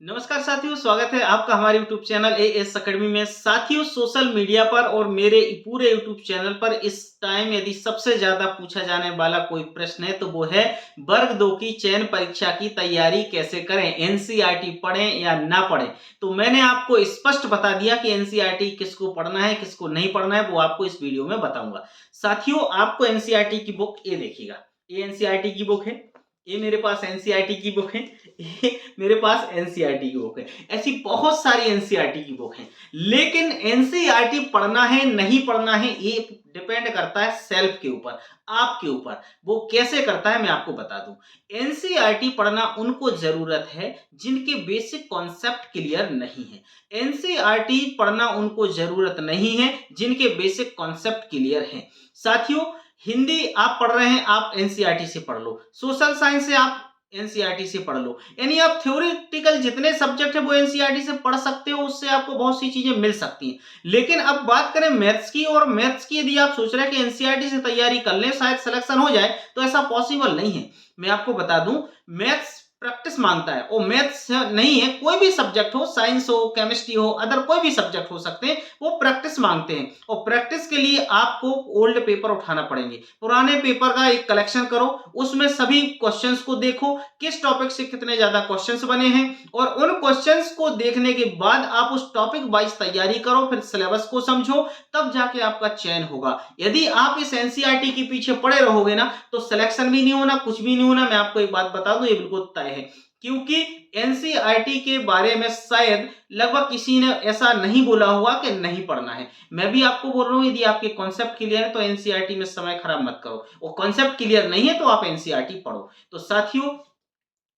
नमस्कार साथियों, स्वागत है आपका हमारे YouTube चैनल एएस अकेडमी में। साथियों, सोशल मीडिया पर और मेरे पूरे YouTube चैनल पर इस टाइम यदि सबसे ज़्यादा पूछा जाने वाला कोई प्रश्न है तो वो है वर्ग 2 की चयन परीक्षा की तैयारी कैसे करें, एनसीईआरटी पढ़ें या ना पढ़ें। तो मैंने आपको स्पष्ट बता दिया कि एनसीईआरटी किसको पढ़ना है, किसको नहीं पढ़ना है, वो आपको इस वीडियो में बताऊंगा। साथियों, आपको एनसीईआरटी की बुक ये देखिएगा, ये एनसीईआरटी की बुक है, ये मेरे पास एनसीईआरटी की बुक है, ये मेरे पास एनसीईआरटी की बुक है। ऐसी बहुत सारी एनसीईआरटी की बुक हैं, लेकिन एनसीईआरटी पढ़ना है नहीं पढ़ना है ये डिपेंड करता है सेल्फ के ऊपर, आपके ऊपर। वो कैसे करता है मैं आपको बता दूं। एनसीईआरटी पढ़ना उनको जरूरत है जिनके बेसिक कॉन्सेप्ट क्लियर नहीं है। एनसीईआरटी पढ़ना उनको जरूरत नहीं है जिनके बेसिक कॉन्सेप्ट क्लियर है। साथियों, हिंदी आप पढ़ रहे हैं, आप एनसीईआरटी से पढ़ लो। सोशल साइंस से आप एनसीईआरटी से पढ़ लो। यानी आप थ्योरेटिकल जितने सब्जेक्ट है वो एनसीईआरटी से पढ़ सकते हो, उससे आपको बहुत सी चीजें मिल सकती हैं। लेकिन अब बात करें मैथ्स की, और मैथ्स की यदि आप सोच रहे हैं कि एनसीईआरटी से तैयारी कर लें, शायद सिलेक्शन हो जाए, तो ऐसा पॉसिबल नहीं है। मैं आपको बता दूं, मैथ्स प्रैक्टिस मांगता है, और मैथ्स नहीं है, कोई भी सब्जेक्ट हो, साइंस हो, केमिस्ट्री हो, अदर कोई भी सब्जेक्ट हो सकते हैं, वो प्रैक्टिस मांगते हैं। और प्रैक्टिस के लिए आपको ओल्ड पेपर उठाना पड़ेंगे, पुराने पेपर का एक कलेक्शन करो, उसमें सभी क्वेश्चंस को देखो, किस टॉपिक से कितने ज्यादा क्वेश्चंस बने हैं, और उन क्वेश्चंस को देखने के बाद आप उस टॉपिक वाइज तैयारी करो, फिर सिलेबस को समझो, तब जाके आपका चयन होगा। यदि आप इस एनसीईआरटी के पीछे पड़े रहोगे ना, तो सिलेक्शन भी नहीं होना, कुछ भी नहीं होना। मैं आपको एक बात बता दूं, ये बिल्कुल तय है, क्योंकि एनसीईआरटी के बारे में शायद लगभग किसी ने ऐसा नहीं बोला होगा कि नहीं पढ़ना है। मैं भी आपको बोल रहा हूं, यदि आपके कॉन्सेप्ट क्लियर है तो एनसीईआरटी में समय खराब मत करो, और कॉन्सेप्ट क्लियर नहीं है तो आप एनसीईआरटी पढ़ो। तो साथियों,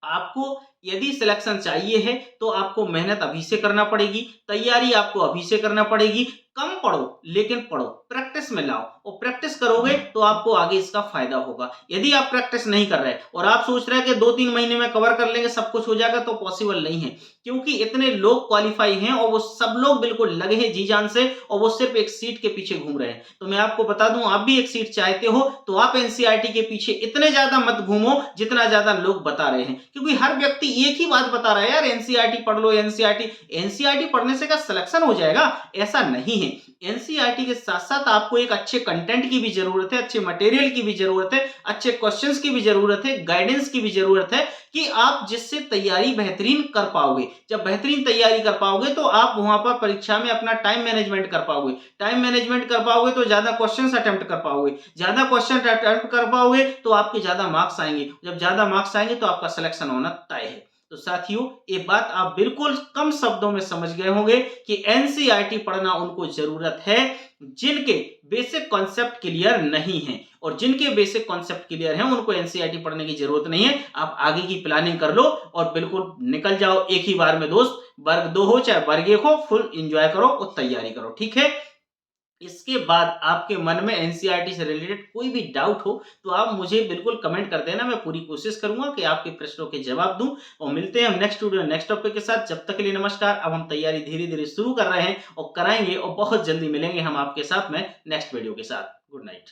आपको यदि सिलेक्शन चाहिए है तो आपको मेहनत अभी से करना पड़ेगी, तैयारी आपको अभी से करना पड़ेगी। कम पढ़ो लेकिन पढ़ो, प्रैक्टिस में लाओ, और प्रैक्टिस करोगे तो आपको आगे इसका फायदा होगा। यदि आप प्रैक्टिस नहीं कर रहे और आप सोच रहे हैं कि 2-3 महीने में कवर कर लेंगे, सब कुछ हो जाएगा, तो पॉसिबल नहीं है। क्योंकि इतने लोग क्वालिफाई हैं और वो सब लोग बिल्कुल लगे हैं जी जान से, और वो सिर्फ एक सीट के पीछे घूम रहे हैं। तो मैं आपको बता दूं, आप भी एक सीट चाहते हो तो आप एनसीईआरटी के पीछे इतने ज्यादा मत घूमो जितना ज्यादा लोग बता रहे हैं। क्योंकि हर व्यक्ति एक ही बात बता रहा है, यार एनसीईआरटी पढ़ लो, एनसीईआरटी। एनसीईआरटी पढ़ने से क्या सिलेक्शन हो जाएगा? ऐसा नहीं है। एनसीईआरटी के साथ साथ आपको एक अच्छे कंटेंट की भी जरूरत है, अच्छे मटेरियल की भी जरूरत है, अच्छे क्वेश्चंस की भी जरूरत है, गाइडेंस की भी जरूरत है, कि आप जिससे तैयारी बेहतरीन कर पाओगे। जब बेहतरीन तैयारी कर पाओगे तो आप वहां पर परीक्षा में अपना टाइम मैनेजमेंट कर पाओगे। टाइम मैनेजमेंट कर पाओगे तो ज्यादा क्वेश्चंस अटेम्प्ट कर पाओगे। ज्यादा क्वेश्चन अटेम्प्ट कर पाओगे तो आपके ज्यादा मार्क्स आएंगे। जब ज्यादा मार्क्स आएंगे तो आपका सिलेक्शन होना तय है। तो साथियों, ये बात आप बिल्कुल कम शब्दों में समझ गए होंगे कि एनसीईआरटी पढ़ना उनको जरूरत है जिनके बेसिक कॉन्सेप्ट क्लियर नहीं है, और जिनके बेसिक कॉन्सेप्ट क्लियर है उनको एनसीईआरटी पढ़ने की जरूरत नहीं है। आप आगे की प्लानिंग कर लो और बिल्कुल निकल जाओ एक ही बार में दोस्त। वर्ग 2 हो चाहे वर्ग 1 हो, फुल एंजॉय करो और तैयारी करो, ठीक है। इसके बाद आपके मन में एनसीईआरटी से रिलेटेड कोई भी डाउट हो तो आप मुझे बिल्कुल कमेंट कर देना। मैं पूरी कोशिश करूंगा कि आपके प्रश्नों के जवाब दूं। और मिलते हैं हम नेक्स्ट वीडियो नेक्स्ट टॉपिक के साथ। जब तक के लिए नमस्कार। अब हम तैयारी धीरे धीरे शुरू कर रहे हैं और कराएंगे, और बहुत जल्दी मिलेंगे हम आपके साथ में नेक्स्ट वीडियो के साथ। Good night.